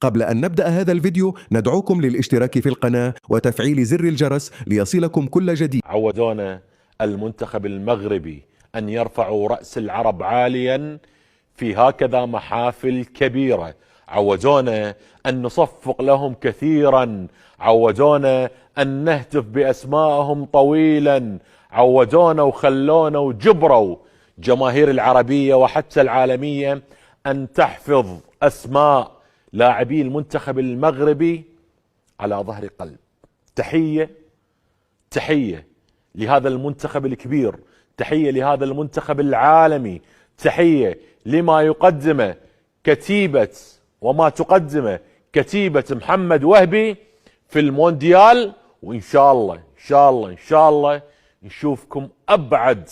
قبل أن نبدأ هذا الفيديو ندعوكم للاشتراك في القناة وتفعيل زر الجرس ليصلكم كل جديد. عودونا المنتخب المغربي أن يرفعوا رأس العرب عاليا في هكذا محافل كبيرة، عودونا أن نصفق لهم كثيرا، عودونا أن نهتف بأسمائهم طويلا، عودونا وخلونا وجبروا جماهير العربية وحتى العالمية أن تحفظ أسماء لاعبي المنتخب المغربي على ظهر قلب. تحية لهذا المنتخب الكبير، تحية لهذا المنتخب العالمي، تحية لما يقدمه كتيبة وما تقدمه كتيبة محمد وهبي في المونديال. وإن شاء الله نشوفكم أبعد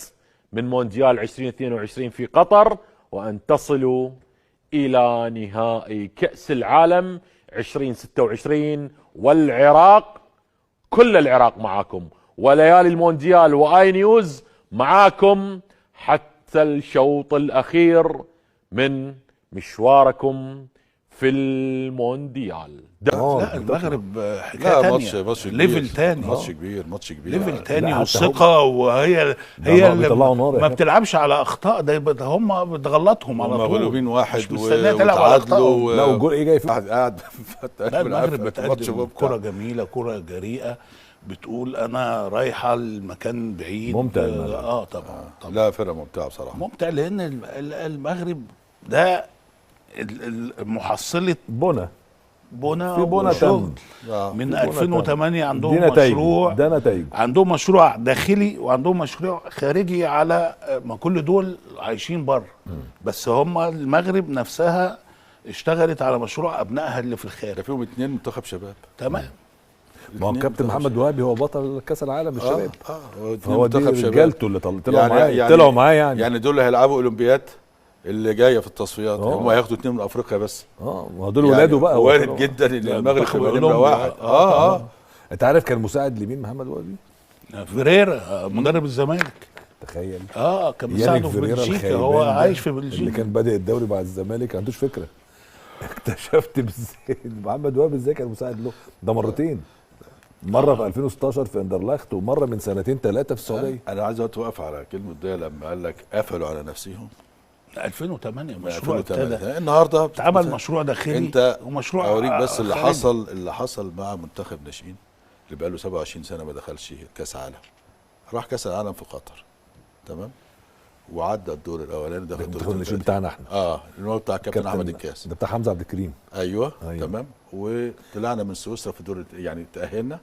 من مونديال 2022 في قطر، وأن تصلوا إلى نهائي كأس العالم 2026 والعراق، كل العراق معاكم، وليالي المونديال وآي نيوز معاكم حتى الشوط الأخير من مشواركم في المونديال. لا المغرب حكايه ثانيه، ماتش ليفل ثاني، ماتش كبير ليفل ثاني والثقه، وهي اللي ما بتلعبش على اخطاء، ده هم بتغلطهم على طول، مغلوبين واحد وتعادلوا. لا وجول ايه جاي في قاعد لا المغرب بتقدم كره جميله، كره جريئه، بتقول انا رايحه لمكان بعيد ممتع. طبعا. لا فرقه ممتعه بصراحه، ممتع لان المغرب ده محصله بنى وشغل من 2008. عندهم مشروع، ده نتائج، عندهم مشروع داخلي وعندهم مشروع خارجي، على ما كل دول عايشين بره، بس هم المغرب نفسها اشتغلت على مشروع ابنائها اللي في الخارج. ده فيهم 2 منتخب شباب. تمام. ما هو كابتن محمد وهبي هو بطل كاس العالم الشباب. هو دي رجالته اللي طلعوا معاه يعني دول اللي هيلعبوا اولمبياد اللي جايه في التصفيات. هم هياخدوا 2 من افريقيا بس. ما دول ولاده بقى. وارد جدا ان المغرب يبقى نمره واحد. انت عارف كان مساعد لمين محمد وهبي؟ فيريرا مدرب الزمالك. تخيل. كان مساعده في بلجيكا، هو عايش في بلجيكا، اللي كان بادئ الدوري مع الزمالك، ما عندوش فكره. اكتشفت ازاي محمد وهبي ازاي كان مساعد له، ده مرتين، مره في 2016 في اندرلخت، ومره من 2 3 في السعوديه. انا عايز اوقف على كلمه دي لما قال لك قفلوا على نفسهم. 2008 مشروع ابتدى، النهارده اتعمل مشروع داخلي انت ومشروع اوريك بس خارجي. اللي حصل مع منتخب ناشئين اللي بقى له 27 سنه ما دخلش كاس عالم. راح كاس العالم في قطر، تمام، وعدى الدور الاولاني، دخل الدور الناشئين بتاعنا احنا، اللي هو بتاع كابتن احمد الكاس، ده بتاع حمزه عبد الكريم. أيوة. تمام، وطلعنا من سويسرا في دور، يعني تاهلنا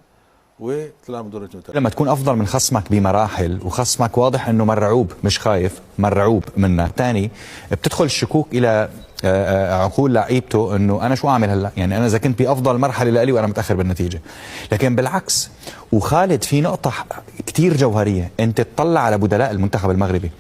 وطلعنا من دور الثاني. لما تكون افضل من خصمك بمراحل، وخصمك واضح انه مرعوب مش خايف، مرعوب منك، ثاني بتدخل الشكوك الى عقول لعيبته انه انا شو اعمل هلا، يعني انا اذا كنت بافضل مرحله لي وانا متاخر بالنتيجه. لكن بالعكس، وخالد في نقطه كثير جوهريه، انت تطلع على بدلاء المنتخب المغربي،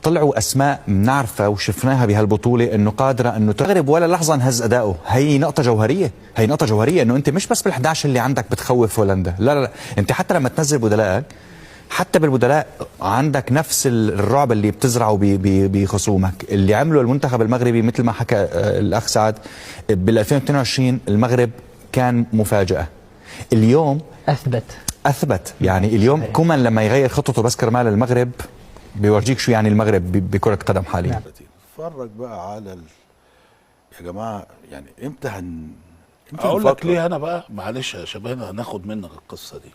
طلعوا اسماء بنعرفها وشفناها بهالبطوله انه قادره انه تغرب ولا لحظه انهز اداؤه. هي نقطه جوهريه، انه انت مش بس بال11 اللي عندك بتخوف هولندا، لا، انت حتى لما تنزل بدلائك، حتى بالبدلاء عندك نفس الرعب اللي بتزرعه بخصومك. اللي عمله المنتخب المغربي مثل ما حكى الاخ سعد بال 2022 المغرب كان مفاجاه. اليوم اثبت يعني اليوم كومان لما يغير خطته بس كرمال المغرب بيورجيك شو يعني المغرب بكرة قدم حاليا. اتفرج بقى على يا جماعه، يعني امتى اقول لك ليه انا بقى، معلش يا شباب هناخد منك القصه دي،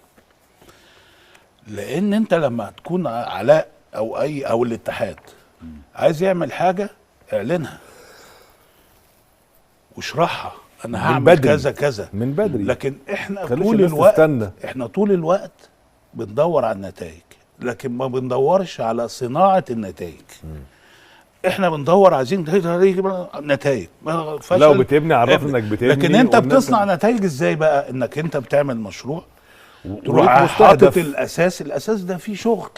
لان انت لما تكون علاء او الاتحاد عايز يعمل حاجه، اعلنها واشرحها، انا هعمل كذا كذا من بدري. لكن احنا طول الوقت بندور على النتائج، لكن ما بندورش على صناعه النتائج. احنا بندور عايزين نتائج، لو بتبني عرفنا انك بتبني، لكن انت بتصنع نتائج ازاي بقى؟ انك انت بتعمل مشروع تروح حاطط الاساس ده فيه شغل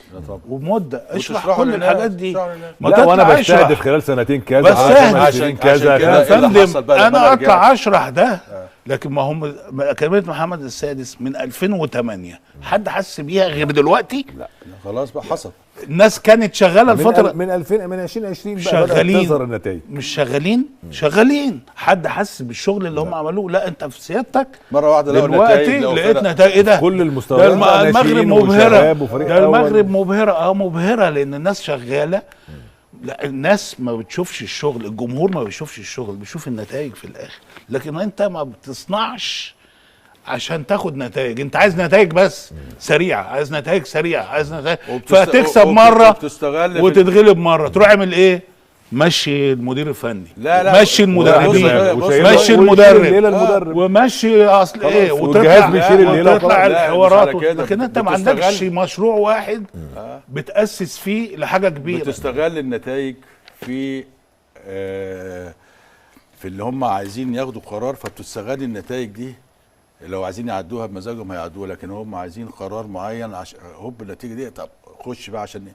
ومده، اشرح كل الحاجات دي. لا وانا بستهدف خلال سنتين كذا، بس عشان كذا يا فندم، انا اطلع اشرح ده، لكن ما هم اكاديميه محمد السادس من 2008 حد حس بيها غير دلوقتي؟ لا خلاص بقى حصل. الناس كانت شغاله الفتره من 2000 من 2020 بقى شغالين. بدأت تظهر النتائج. مش شغالين حد حس بالشغل اللي هم عملوه؟ لا، انت في سيادتك مره واحده دلوقتي لقيت نتائج. ايه ده؟ كل المستويات ده بقى المغرب ناشئين مبهره، وشباب وفريق ده أول. المغرب مبهره، مبهره لان الناس شغاله. لا، الناس ما بتشوفش الشغل، الجمهور ما بيشوفش الشغل، بيشوف النتائج في الاخر. لكن انت ما بتصنعش عشان تاخد نتائج، انت عايز نتائج بس سريعه، عايز نتائج سريعه، عايز نتائج فهتكسب مره وتتغلب مره، تروح اعمل ايه؟ مشي المدير الفني، لا مشي المدربين، بص مشي المدرب، المدرب ومشي اصل ايه، والجهاز بيشيل الليله وتطلع لا، الحوارات. مش على كده. لكن انت ما بتستغل. عندكش مشروع واحد بتأسس فيه لحاجه كبيره. بتستغل النتائج في في اللي هم عايزين ياخدوا قرار، فبتستغل النتائج دي لو عايزين يعدوها بمزاجهم هيعدوها، لكن هم عايزين قرار معين عشان هوب النتيجه دي، طب خش بقى عشان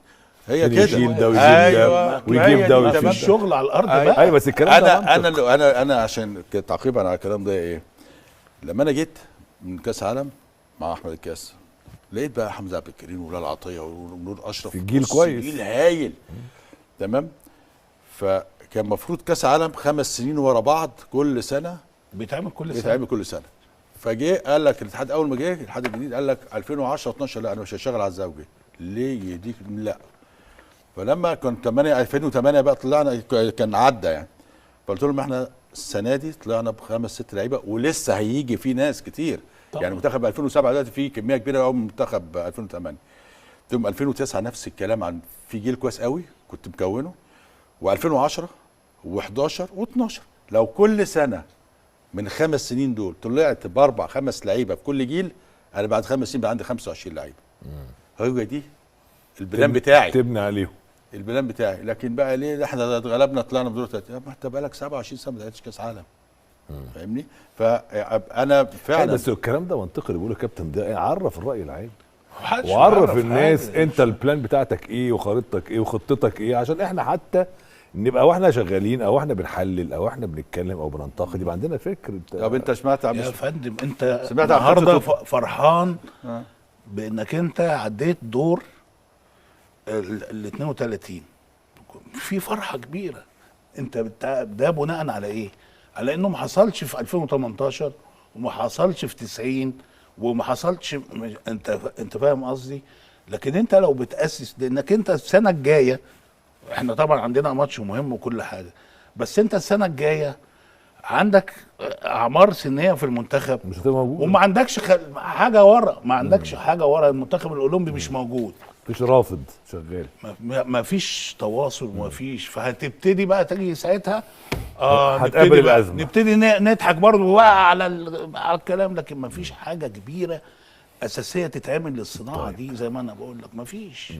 هي كده يشيل ده ويجيب أيوة. ده ويجيب ده ما ويشيل فيش شغل على الارض أيوة. بقى. ايوه بس الكلام ده منطق. انا عشان تعقيبا على الكلام ده ايه، لما انا جيت من كاس عالم مع احمد الكاس، لقيت بقى حمزه عبد الكريم وبلال عطيه ونور اشرف، في جيل بص، كويس. جيل هايل. تمام. فكان المفروض كاس عالم 5 سنين ورا بعض، كل سنه بيتعمل كل سنه. بيتعمل كل سنه. فجه قال لك الاتحاد اول ما جه الاتحاد الجديد قال لك 2010 12 لا انا مش هشتغل على الزوجي. ليه يديك؟ لا. فلما كنت 2008 بقى طلعنا، كان عدى يعني، فقلت لهم احنا السنه دي طلعنا بخمس ست لعيبه ولسه هيجي في ناس كتير طبعا. يعني منتخب 2007 دلوقتي في كميه كبيره قوي من منتخب 2008. ثم 2009 نفس الكلام، عن في جيل كويس قوي كنت مكونه، و2010 و11 و12. لو كل سنه من ال5 سنين دول طلعت باربع 5 لعيبه في كل جيل، انا بعد 5 سنين بقى عندي 25 لعيبه. هو دي البلان بتاعي، تبني عليهم البلان بتاعي. لكن بقى ليه احنا اتغلبنا طلعنا بدور 30؟ ما انت بقالك 27 سنه ما لعبتش كاس عالم، فاهمني؟ فانا فعلا بس الكلام ده منطقي اللي بيقوله كابتن، ده عرف الراي العام محدش وعرف بيعرف الناس حاجة. انت البلان بتاعتك ايه وخريطتك ايه وخطتك ايه، عشان احنا حتى نبقى واحنا شغالين او احنا بنحلل او احنا بنتكلم او بننتقد يبقى عندنا فكر. طب انت سمعت عن يا فندم انت سمعت عن النهارده خطة فرحان بانك انت عديت دور ال 32. في فرحه كبيره. انت ده بناء على ايه؟ على انه ما حصلش في 2018 وما حصلش في 90 وما حصلش. انت فاهم قصدي؟ لكن انت لو بتاسس لانك انت السنه الجايه، احنا طبعا عندنا ماتش مهم وكل حاجه، بس انت السنه الجايه عندك اعمار سنيه في المنتخب مش هتبقى موجود وما عندكش حاجه ورا، ما عندكش حاجه ورا. المنتخب الاولمبي مش موجود، مفيش رافض شغال، ما فيش تواصل، ما فيش. فهتبتدي بقى تيجي ساعتها هتقابل الازمه، نبتدي نضحك برضه بقى على الكلام، لكن ما فيش حاجه كبيره اساسيه تتعمل للصناعه دي زي ما انا بقول لك، ما فيش.